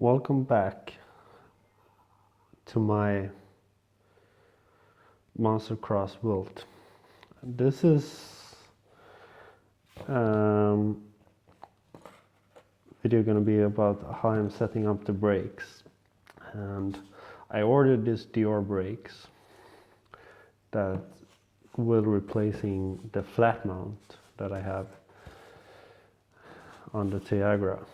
Welcome back to my Monster Cross build. This is video gonna be about how I'm setting up the brakes, and I ordered these Dior brakes that will replacing the flat mount that I have on the Tiagra.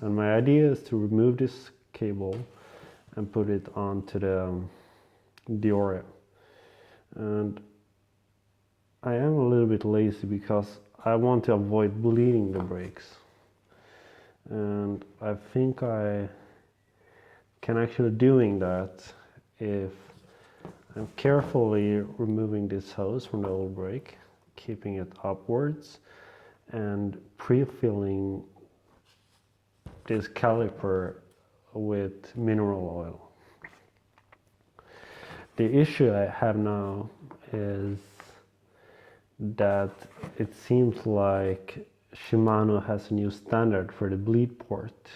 And my idea is to remove this cable and put it onto the Dior. And I am a little bit lazy because I want to avoid bleeding the brakes. And I think I can actually doing that if I'm carefully removing this hose from the old brake, keeping it upwards, and pre-filling this caliper with mineral oil. The issue I have now is that it seems like Shimano has a new standard for the bleed port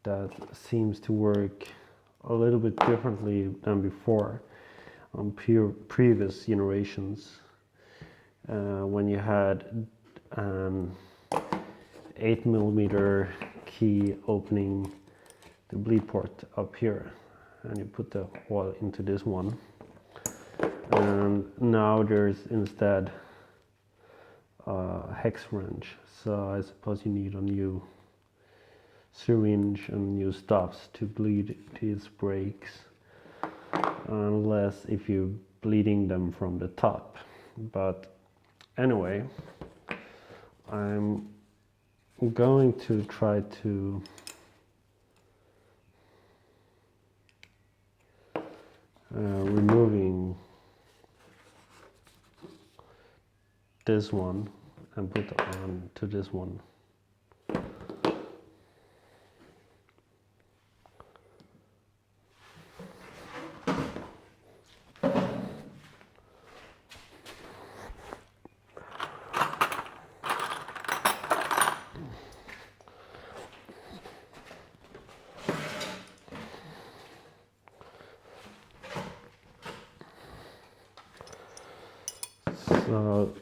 that seems to work a little bit differently than before on previous generations, when you had an 8mm key opening the bleed port up here, and you put the oil into this one, and now there's instead a hex wrench, so I suppose you need a new syringe and new stops to bleed these brakes, unless if you're bleeding them from the top. But anyway, I'm going to try to removing this one and put on to this one. So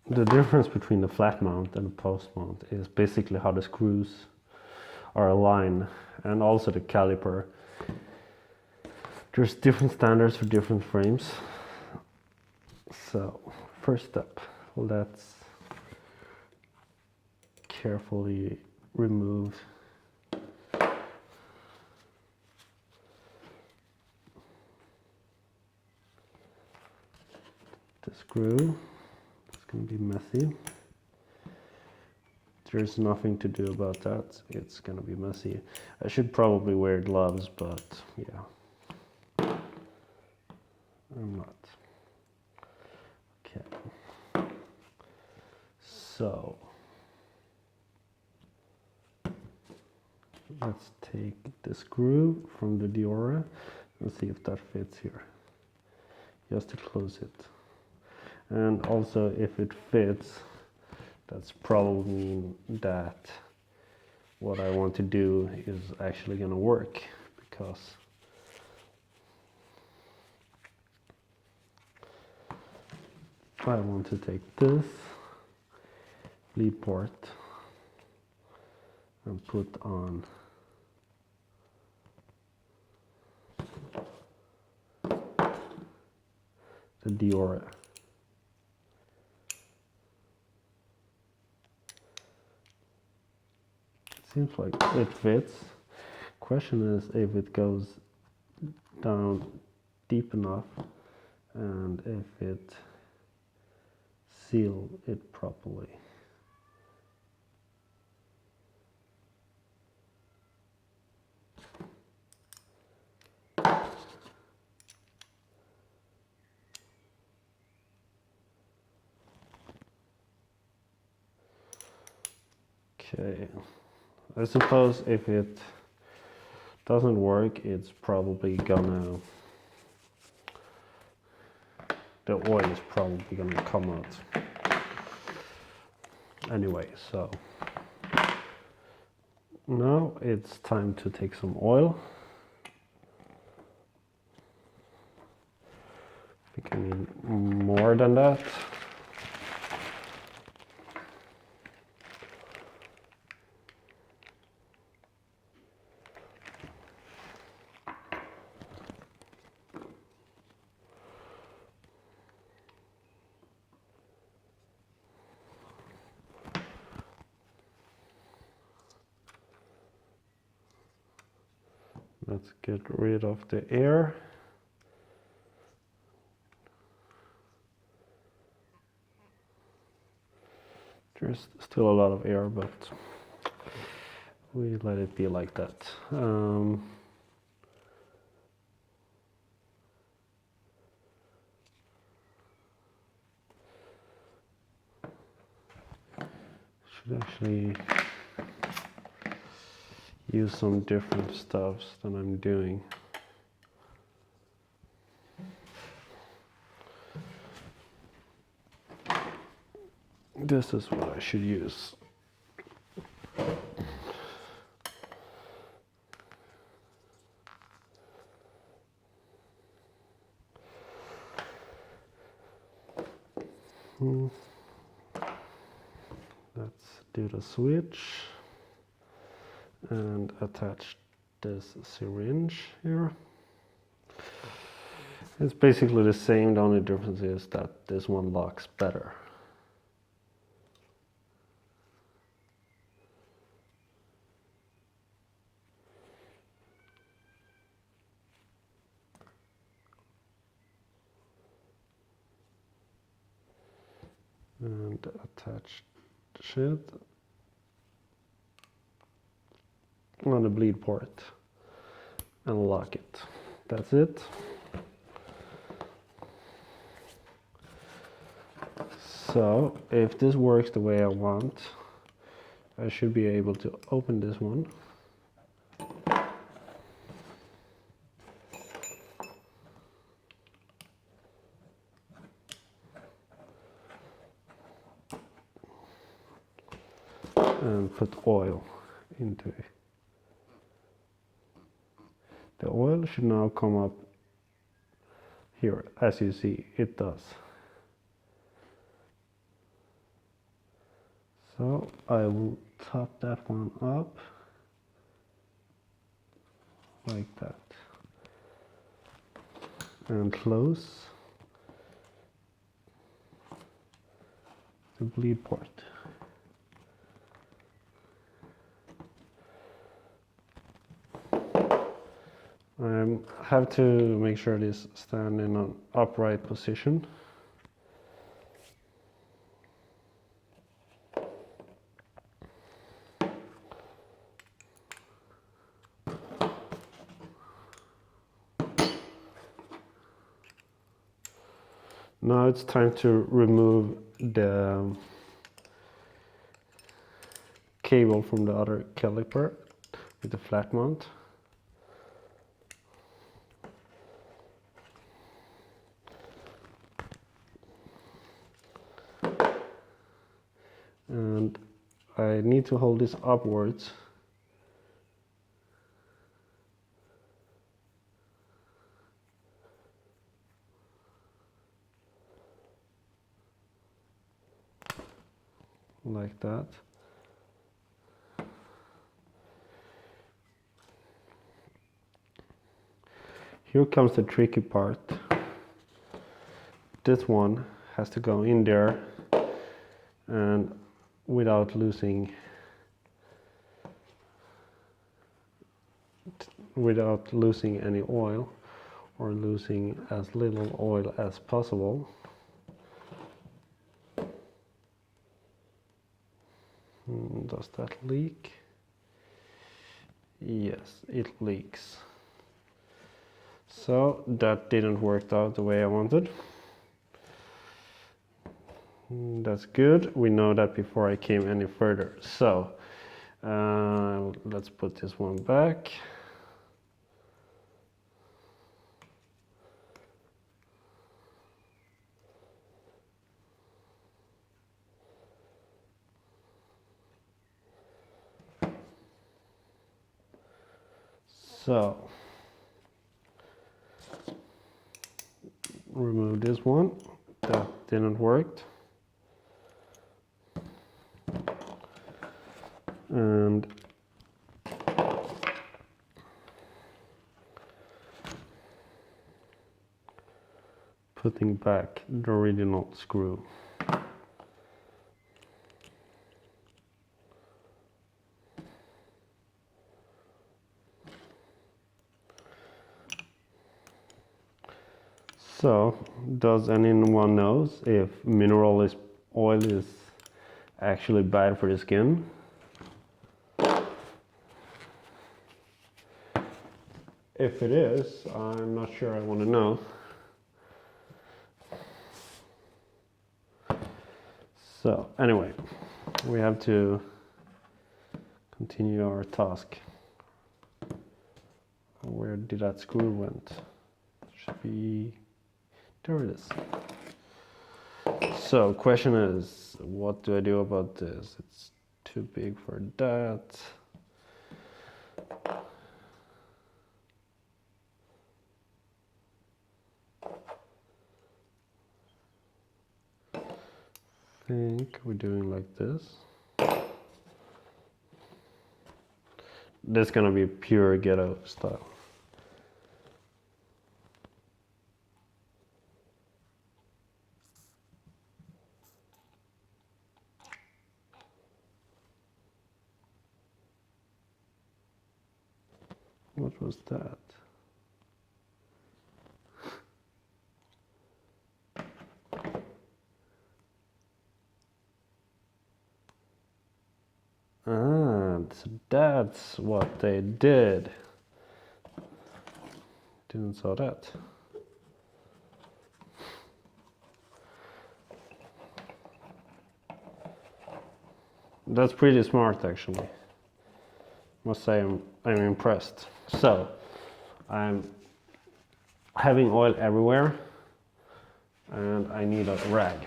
the difference between the flat mount and the post mount is basically how the screws are aligned, and also the caliper. There's different standards for different frames. So first step, let's carefully remove the screw. It's going to be messy. There's nothing to do about that. It's going to be messy. I should probably wear gloves, but yeah, I'm not. Okay. So let's take the screw from the Dior and see if that fits here. Just to close it. And also, if it fits, that's probably mean that what I want to do is actually going to work, because I want to take this bleed port and put on the Dior. Seems like it fits. Question is if it goes down deep enough and if it seals it properly. Okay. I suppose if it doesn't work, it's probably gonna, the oil is probably gonna come out. Anyway, so Now it's time to take some oil. I think I need more than that. Let's get rid of the air. There's still a lot of air, but we let it be like that. Should actually use some different stuffs than I'm doing. This is what I should use. Let's do the switch and attach this syringe here. It's basically the same, the only difference is that this one locks better. And attach it on the bleed port and lock it. That's it. So if this works the way I want, I should be able to open this one. And put oil into it. The oil should now come up here. As you see, it does. So I will top that one up like that and close the bleed port. I have to make sure this stands in an upright position. Now it's time to remove the cable from the other caliper with the flat mount. And I need to hold this upwards. Like that. Here comes the tricky part. This one has to go in there and without losing any oil, or losing as little oil as possible. Does that leak? Yes, it leaks. So that didn't work out the way I wanted. That's good. We know that before I came any further. So let's put this one back. So remove this one, that didn't work. And putting back the original screw. So, does anyone knows if mineral oil is actually bad for the skin? If it is, I'm not sure I want to know. So, anyway, we have to continue our task. Where did that screw went? Should be, there it is. So, question is, what do I do about this? It's too big for that. I think we're doing like this. This is gonna be pure ghetto style. What was that? Ah, so that's what they did. Didn't saw that. That's pretty smart, actually. Must say I'm impressed. So, I'm having oil everywhere, and I need a rag.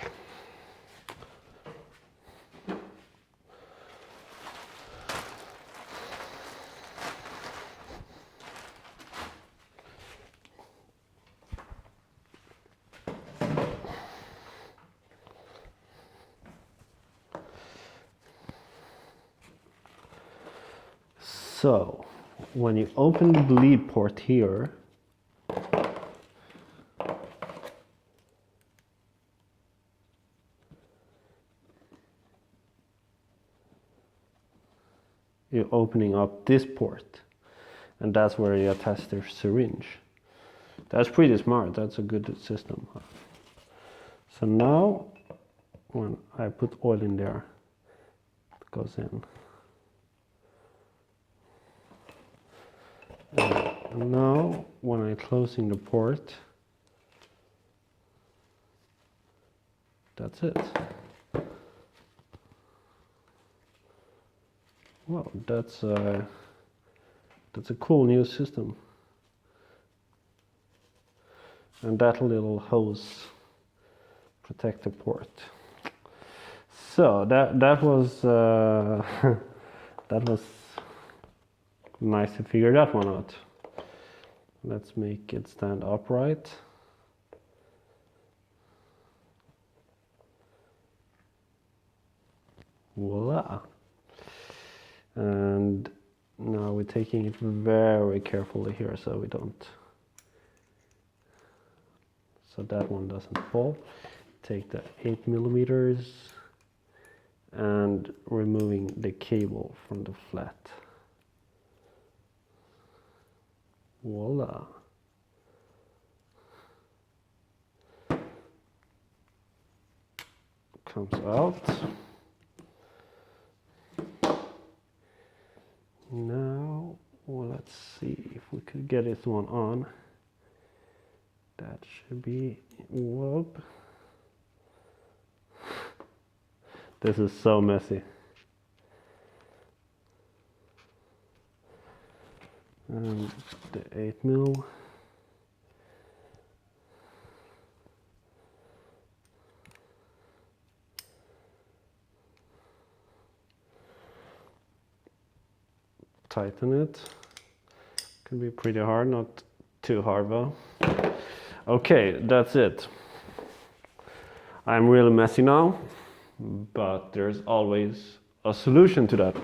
So, when you open the bleed port here, you're opening up this port, and that's where you attach the syringe. That's pretty smart, that's a good system. So now, when I put oil in there, it goes in. And now, when I'm closing the port, that's it. Wow, that's a cool new system. And that little hose protect the port. So that was that was nice to figure that one out. Let's make it stand upright. Voila. And now we're taking it very carefully here so we don't, so that one doesn't fall. Take the 8mm and removing the cable from the flat. Voila. Comes out. Now, well, let's see if we could get this one on. That should be, whoop. This is so messy. And the 8mm. Tighten it, Could be pretty hard, not too hard though. Okay, that's it. I'm really messy now, but there's always a solution to that.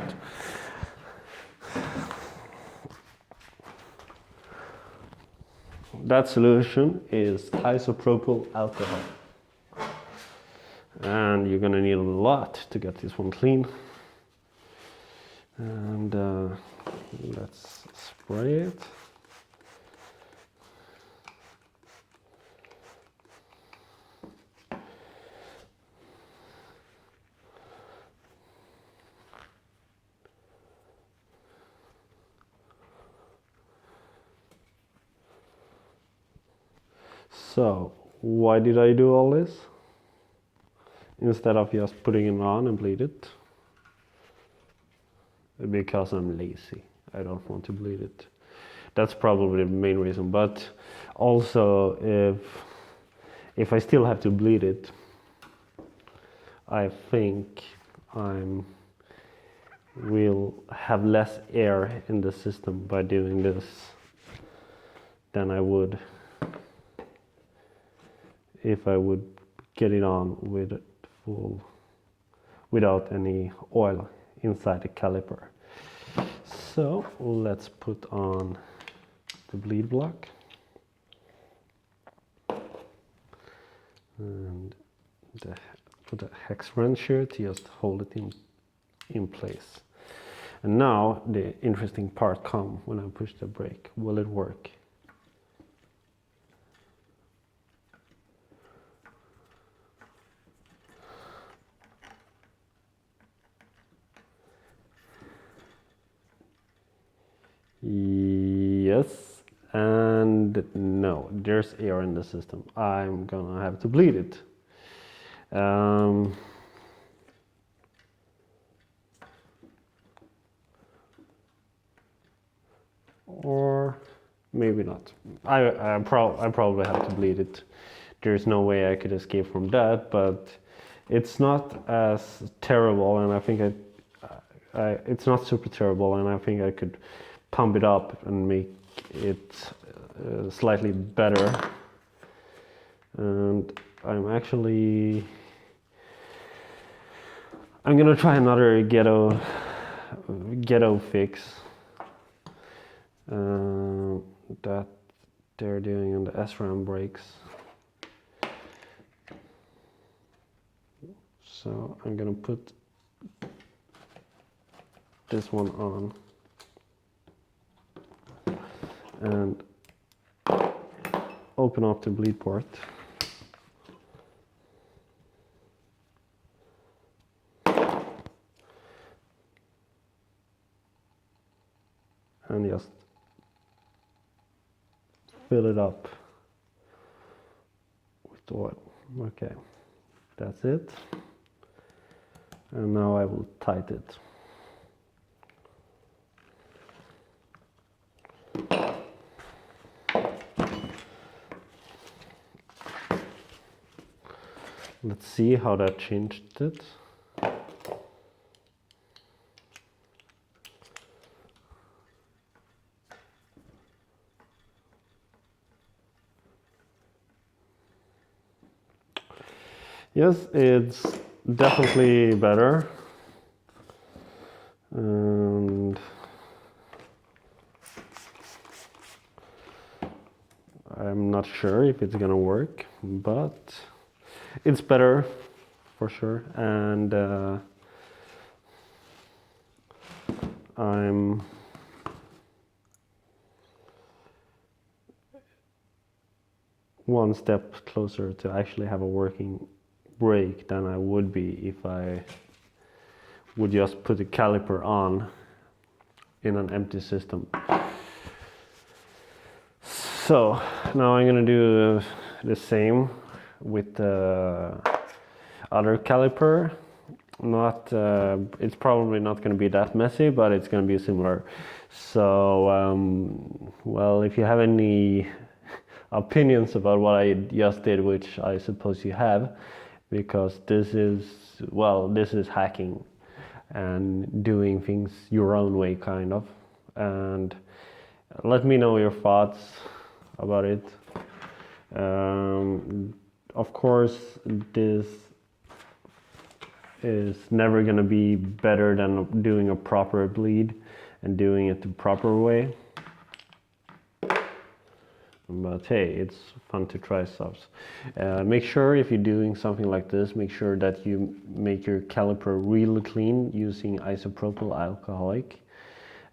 That solution is isopropyl alcohol. And you're gonna need a lot to get this one clean. And let's spray it. So, why did I do all this? Instead of just putting it on and bleed it? Because I'm lazy. I don't want to bleed it. That's probably the main reason. But also, if I still have to bleed it, I think will have less air in the system by doing this than I would if I would get it on with without any oil inside the caliper. So let's put on the bleed block and put a hex wrench here to just hold it in place. And now the interesting part comes when I push the brake. Will it work? Yes and no. There's air in the system. I'm gonna have to bleed it. Or maybe not. I probably have to bleed it. There's no way I could escape from that, but it's not as terrible, and I think it's not super terrible, and I think I could pump it up and make it slightly better. And I'm gonna try another ghetto fix that they're doing on the SRAM brakes. So I'm gonna put this one on and open up the bleed port. And just fill it up with oil. Okay, that's it. And now I will tighten it. Let's see how that changed it. Yes, it's definitely better. And I'm not sure if it's gonna work, but it's better for sure. And I'm one step closer to actually have a working brake than I would be if I would just put the caliper on in an empty system. So now I'm gonna do the same with the other caliper. It's probably not gonna be that messy, but it's gonna be similar. So well, if you have any opinions about what I just did, which I suppose you have, because this is hacking and doing things your own way, kind of. And Let me know your thoughts about it. Of course, this is never going to be better than doing a proper bleed and doing it the proper way. But hey, it's fun to try stuff. Make sure if you're doing something like this, make sure that you make your caliper really clean using isopropyl alcoholic.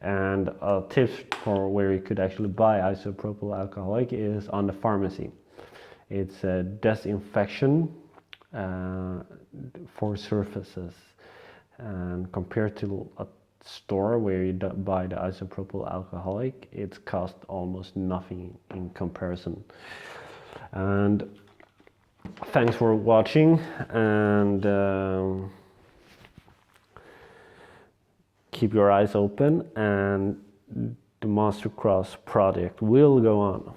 And a tip for where you could actually buy isopropyl alcoholic is on the pharmacy. It's a disinfection for surfaces, and compared to a store where you buy the isopropyl alcoholic, it's cost almost nothing in comparison. And thanks for watching, and keep your eyes open, and the Mastercross project will go on.